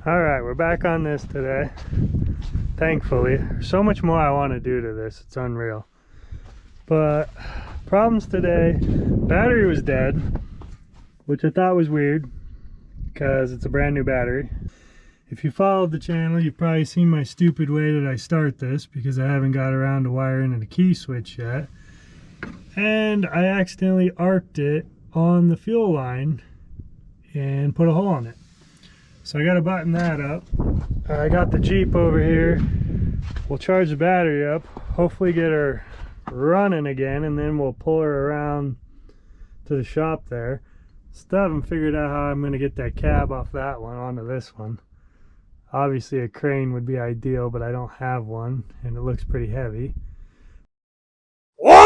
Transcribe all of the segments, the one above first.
Alright, we're back on this today. Thankfully. There's so much more I want to do to this, it's unreal. But problems today, battery was dead, which I thought was weird because it's a brand new battery. If you followed the channel, you've probably seen my stupid way that I start this because I haven't got around to wiring in the key switch yet. And I accidentally arced it on the fuel line and put a hole in it. So I got to button that up. I got the Jeep over here. We'll charge the battery up, hopefully get her running again, and then we'll pull her around to the shop there. Still haven't figured out how I'm going to get that cab off that one onto this one. Obviously a crane would be ideal, but I don't have one and it looks pretty heavy. What?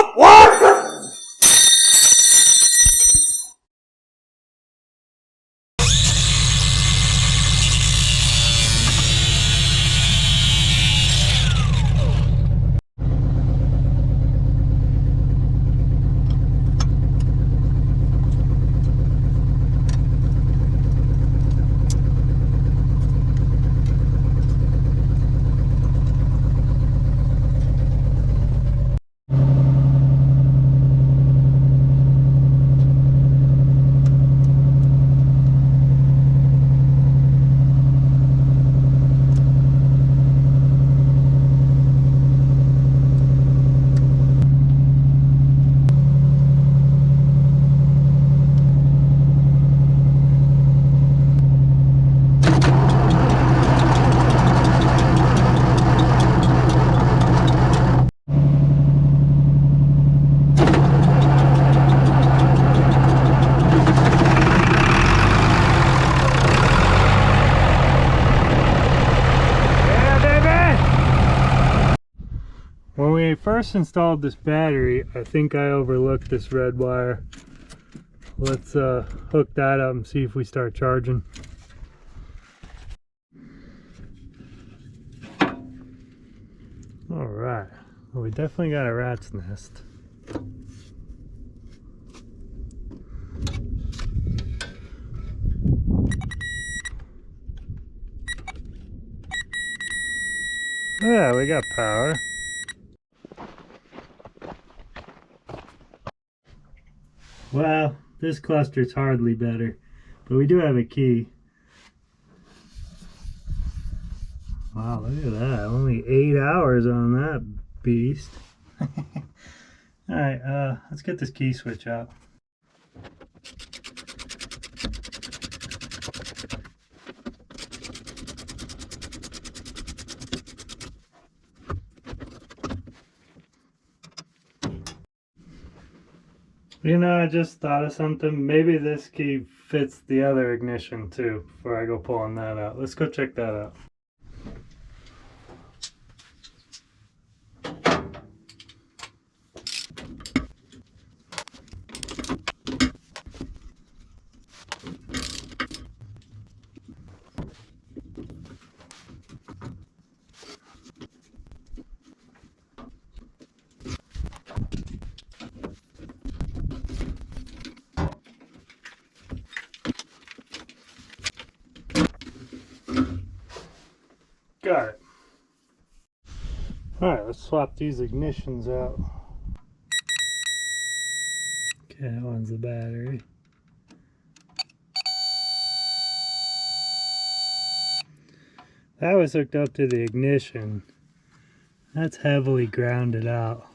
When we first installed this battery, I think I overlooked this red wire. Let's hook that up and see if we start charging. Alright, well, we definitely got a rat's nest. Yeah, we got power. Well, this cluster's hardly better, but we do have a key. Wow, look at that. Only 8 hours on that beast. Alright, let's get this key switch out. You know, I just thought of something. Maybe this key fits the other ignition too before I go pulling that out. Let's go check that out. Got it. Alright, let's swap these ignitions out. Okay, that one's the battery. That was hooked up to the ignition. That's heavily grounded out.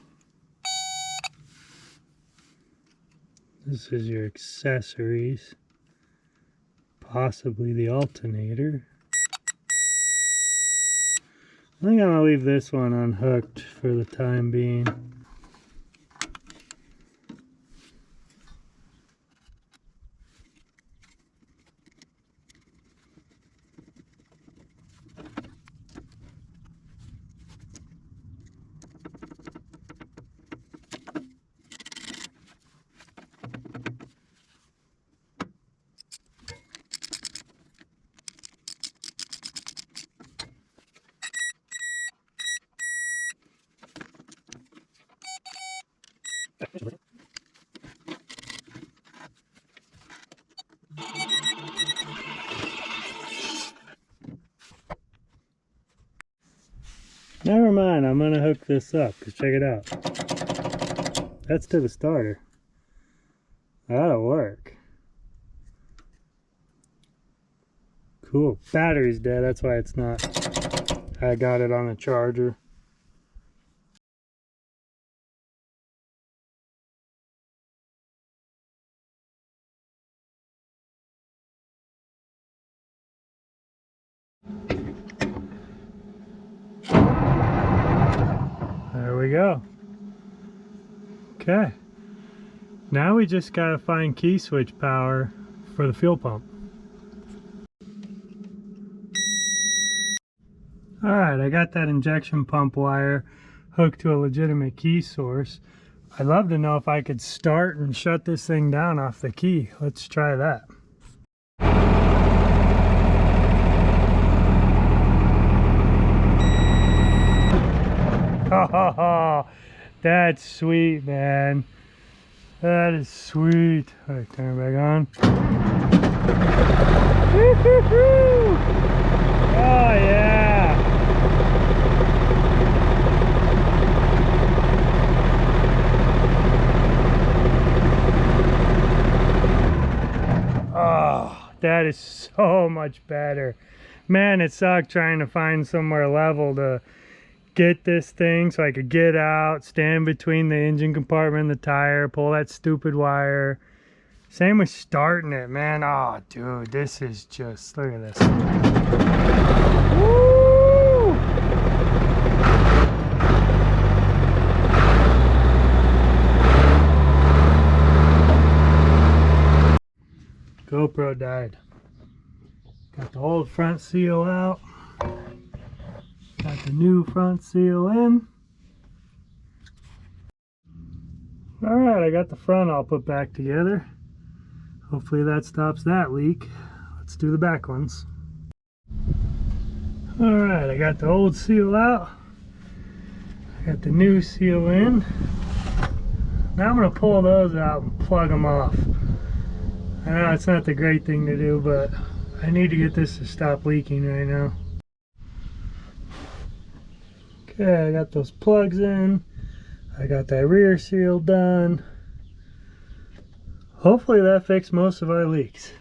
This is your accessories. Possibly the alternator. I think I'm going to leave this one unhooked for the time being. Never mind, I'm gonna hook this up, because check it out. That's to the starter. That'll work. Cool. Battery's dead, that's why it's not. I got it on a charger. There we go. Okay. Now we just gotta find key switch power for the fuel pump. Alright, I got that injection pump wire hooked to a legitimate key source. I'd love to know if I could start and shut this thing down off the key. Let's try that. Oh, that's sweet, man. That is sweet. All right, turn it back on. Oh, yeah. Oh, that is so much better. Man, it sucked trying to find somewhere level to get this thing so I could get out, stand between the engine compartment and the tire, pull that stupid wire. Same with starting it, man. Oh, dude, this is just, look at this. Woo! GoPro died. Got the old front seal out. Got the new front seal in. Alright, I got the front all put back together. Hopefully that stops that leak. Let's do the back ones. Alright, I got the old seal out. I got the new seal in. Now I'm going to pull those out and plug them off. I know it's not the great thing to do, but I need to get this to stop leaking right now. Okay, I got those plugs in. I got that rear seal done. Hopefully that fixed most of our leaks.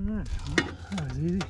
That was easy.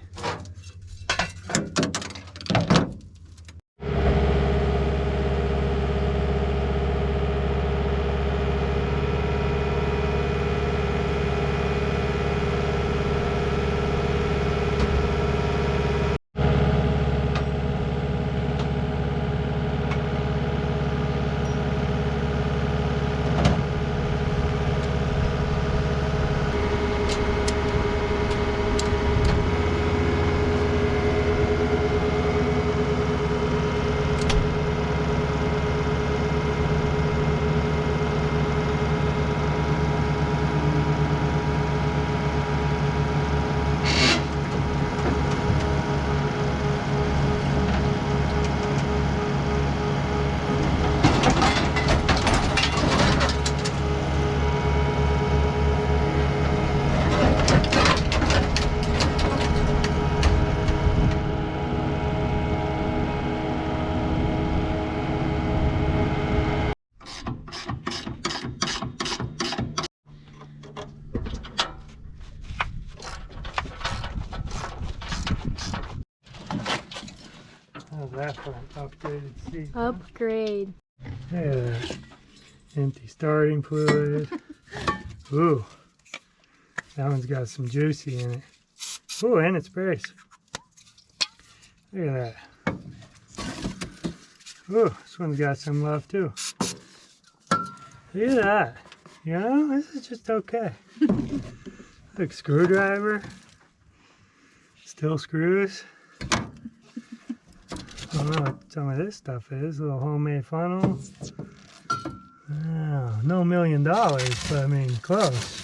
that for an upgraded seat? Upgrade. Look at that. Empty starting fluid. Ooh. That one's got some juicy in it. Ooh, and it's braced. Look at that. Ooh, this one's got some love too. Look at that. You know, this is just okay. Look, screwdriver. Still screws. I don't know what some of this stuff is. A little homemade funnel. Oh, no $1 million, but I mean, close.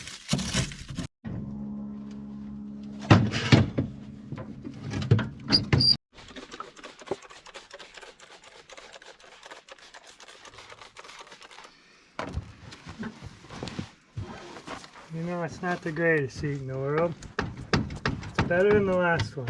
You know, it's not the greatest seat in the world. It's better than the last one.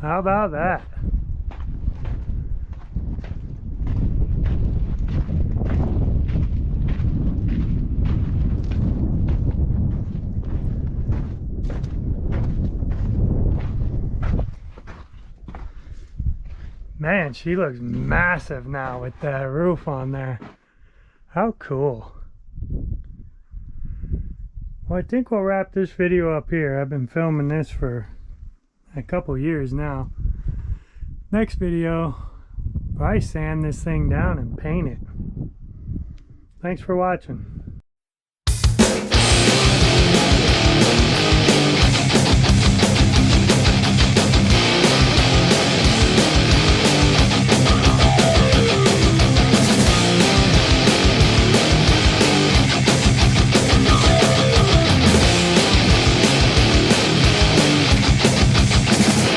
How about that? Man, she looks massive now with that roof on there. How cool. Well, I think we'll wrap this video up here. I've been filming this for a couple years now. Next video, probably sand this thing down and paint it. Thanks for watching.